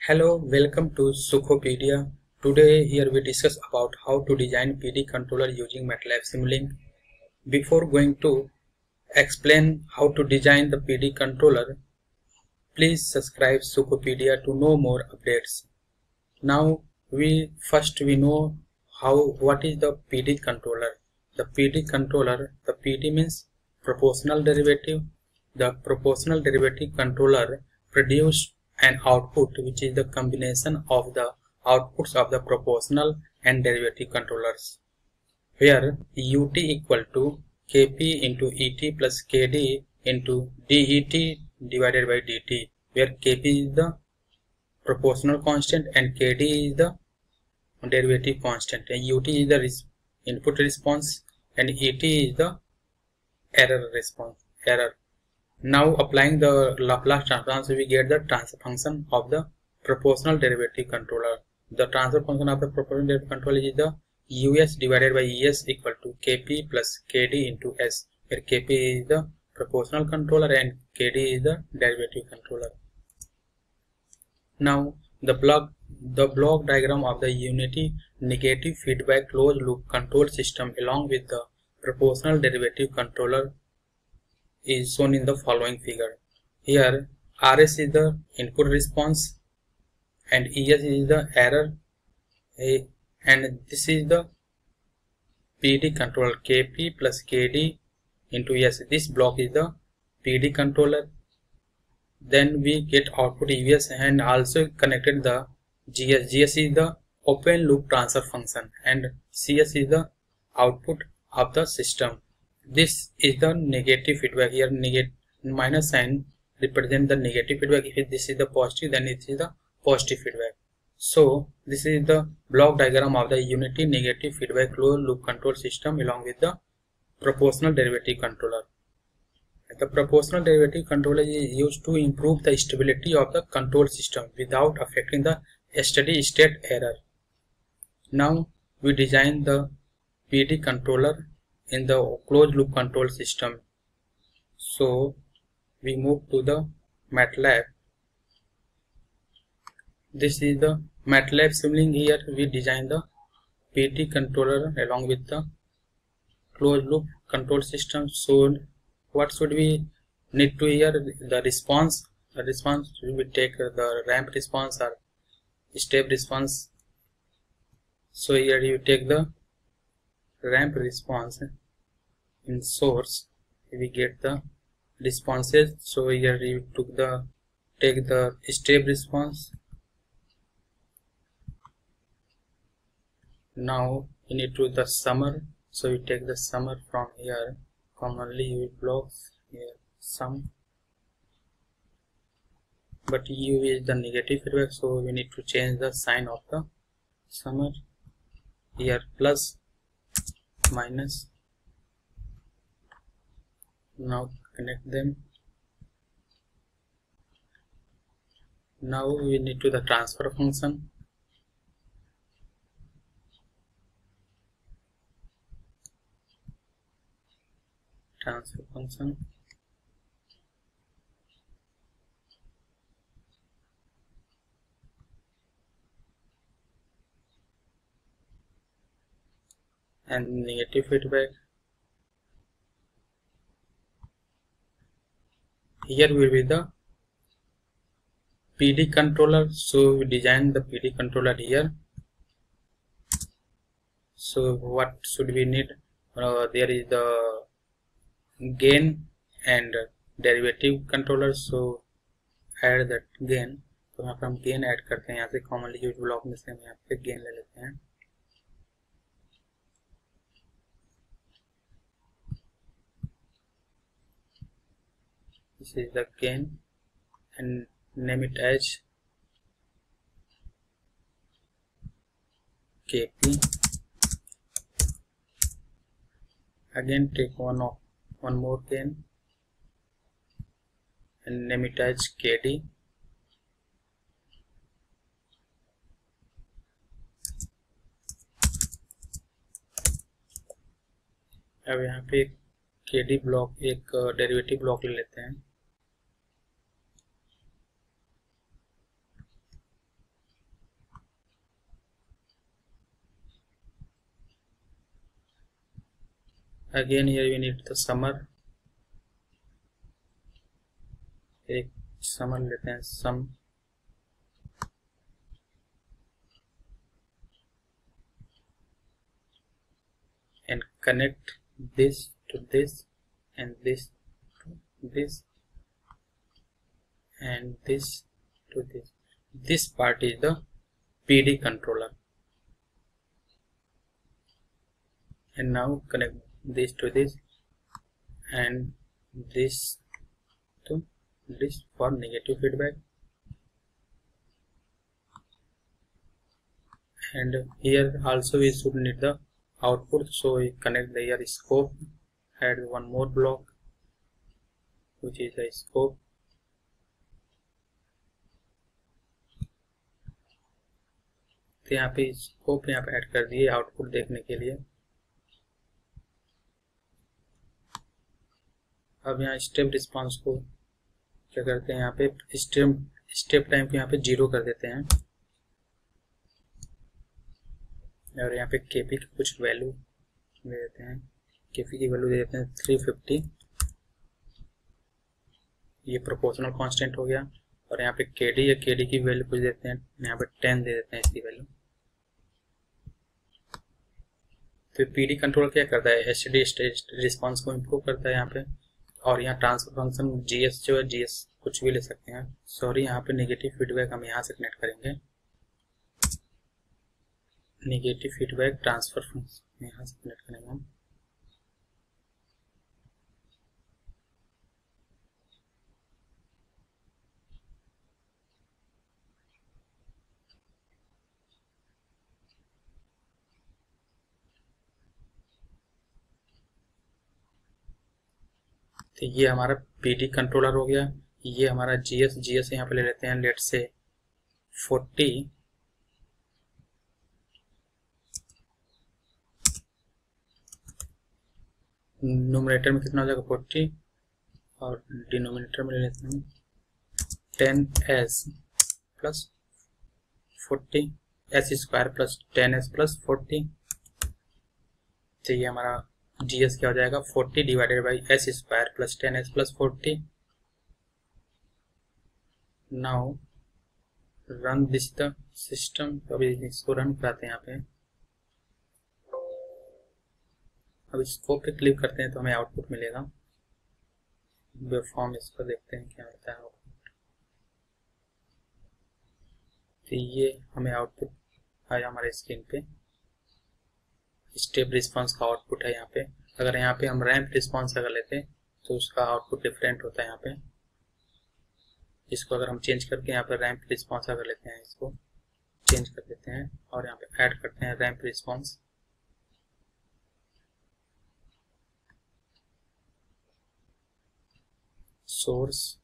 Hello, welcome to Sukhopedia. Today here we discuss about how to design PD controller using MATLAB Simulink. Before going to explain how to design the PD controller, please subscribe Sukhopedia to know more updates. Now we know what is the PD controller. The PD means proportional derivative. The proportional derivative controller produce an output which is the combination of the outputs of the proportional and derivative controllers, where ut equal to kp into et plus kd into det divided by dt, where kp is the proportional constant and kd is the derivative constant, and ut is the input response and et is the error. Now applying the Laplace transform, so we get the transfer function of the proportional derivative controller. The transfer function of the proportional derivative controller is the us divided by es equal to kp plus kd into s, where kp is the proportional controller and kd is the derivative controller. Now the block diagram of the unity negative feedback closed loop control system along with the proportional derivative controller is shown in the following figure. Here Rs is the input response and Es is the error, and this is the PD controller Kp plus Kd into S. This block is the PD controller. Then we get output Us and also connected the GS. GS is the open loop transfer function and CS is the output of the system. This is the negative feedback. Here minus sign represent the negative feedback. If this is the positive, then it is the positive feedback. So this is the block diagram of the unity negative feedback closed loop control system along with the proportional derivative controller. The proportional derivative controller is used to improve the stability of the control system without affecting the steady state error. Now we design the PD controller in the closed loop control system. So we move to the MATLAB. This is the MATLAB Simulink. Here we design the PD controller along with the closed loop control system. So what should we need to here? The response. The response we take the ramp response or step response. So here you take the ramp response. In source we get the responses. So here you take the step response. Now you need to the summer. So you take the summer from here. Commonly you blocks here sum, but u is the negative feedback, so we need to change the sign of the summer. Here plus minus. Now connect them. Now we need to the transfer function. And negative feedback. Here will be the PD controller. So we design the PD controller here. So what should we need? There is the gain and derivative controller. So add that gain. तो यहाँ पर हम gain add करते हैं. यहाँ से commonly U's block में से हम यहाँ पे gain ले लेते हैं. This is the gain and name it as KP. Again take one more gain and name it as KD. अब यहाँ पे KD ब्लॉक एक डेरिवेटिव ब्लॉक ले लेते हैं. Again here we need the summer, एक summer लेते हैं sum, and connect this to this and this to this and this to this. This part is the PD controller, and now connect this to this and this to this for negative feedback. And here also we should need the output, so we connect the here scope, add one more block which is a scope, तो यहाँ पे scope यहाँ पे add कर दिए output देखने के लिए। अब यहाँ स्टेप रिस्पांस को क्या करते हैं, यहाँ पे स्टेप टाइम को यहाँ पे 0 कर देते हैं, और यहाँ पे केपी की कुछ वैल्यू दे देते हैं। केपी की वैल्यू दे देते हैं 350, ये प्रोपोर्शनल कांस्टेंट हो गया। और यहाँ पे केडी या केडी की वैल्यू कुछ देते हैं, यहाँ पे 10 दे देते हैं इसकी वैल्यू। तो पीडी कंट्रोल क्या करता है, एचडी रिस्पांस को इम्प्रूव करता है यहाँ पे। और यहाँ ट्रांसफर फंक्शन जीएस जो है, जीएस कुछ भी ले सकते हैं। सॉरी, यहाँ पे नेगेटिव फीडबैक हम यहाँ से कनेक्ट करेंगे, नेगेटिव फीडबैक ट्रांसफर फंक्शन यहाँ से कनेक्ट करेंगे हम। तो ये हमारा पीडी कंट्रोलर हो गया। ये हमारा जीएस यहाँ पे ले लेते हैं, लेट से 40, न्यूमरेटर में कितना हो जाएगा 40, और डिनोमिनेटर में ले लेते हैं 10s plus 40, s square plus 10s plus 40। तो ये हमारा जीएस क्या हो जाएगा 40 divided by S square plus 10s plus 40। Now run this the system. अभी इसको रन कराते हैं यहाँ पे। अब स्कोप पे क्लिक करते हैं तो हमें आउटपुट मिलेगा। वेब फॉर्म इसको देखते हैं क्या होता है आउटपुट। तो ये हमें आउटपुट आया हमारे स्क्रीन पे, स्टेप रिस्पांस का आउटपुट है यहाँ पे। अगर यहाँ पे हम रैंप रिस्पांस अगर लेते हैं तो उसका आउटपुट डिफरेंट होता है यहाँ पे। इसको अगर हम चेंज करके यहाँ पे रैंप रिस्पांस अगर लेते हैं, इसको चेंज कर देते हैं और यहाँ पे ऐड करते हैं रैंप रिस्पांस। सोर्स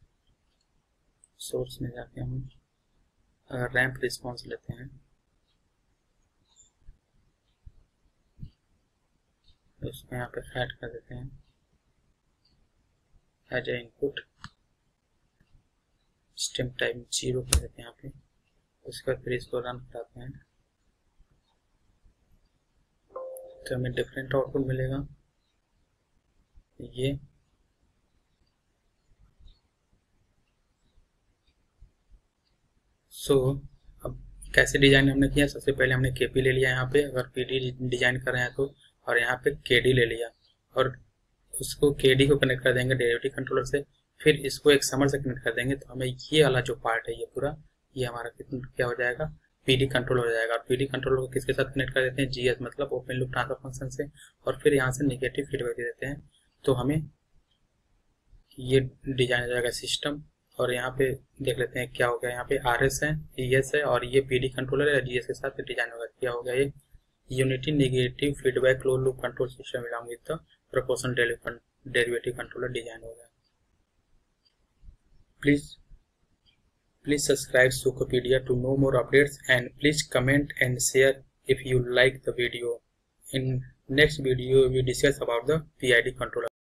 में जाके हम अगर रैंप रिस्पांस लेते हैं तो इसको यहाँ पे ऐड कर देते हैं as a input. Step time 0 कर देते हैं यहाँ पे। उसके बाद फिर इसको रन कराते हैं तो हमें डिफरेंट आउटपुट मिलेगा। ये अब कैसे डिजाइन हमने किया, सबसे पहले हमने केपी ले लिया यहाँ पे, अगर पीडी डिजाइन कर रहे हैं तो, और यहाँ पे केडी ले लिया और उसको केडी को कनेक्ट कर देंगे डेरिवेटिव कंट्रोलर से। फिर इसको एक समर से कनेक्ट कर देंगे तो हमें ये वाला जो पार्ट है ये पूरा ये हमारा क्या हो जाएगा, पीडी कंट्रोल हो जाएगा। और पीडी कंट्रोलर को किसके साथ कनेक्ट कर देते हैं, जीएस मतलब ओपन लूप ट्रांसफर फंक्शन से। और फिर यहाँ से नेगेटिव फीडबैक दे देते हैं तो हमें ये डिजाइन हो जाएगा सिस्टम। और यहाँ पे देख लेते हैं क्या हो गया, यहाँ पे RS है, ES है और ये पीडी कंट्रोलर है, जीएस के साथ डिजाइन होगा। क्या हो गया, ये unity negative feedback close loop control system along with the proportional derivative controller design हो गया। Please subscribe Sukopedia to know more updates, and please comment and share if you like the video. In next video we discuss about the PID controller.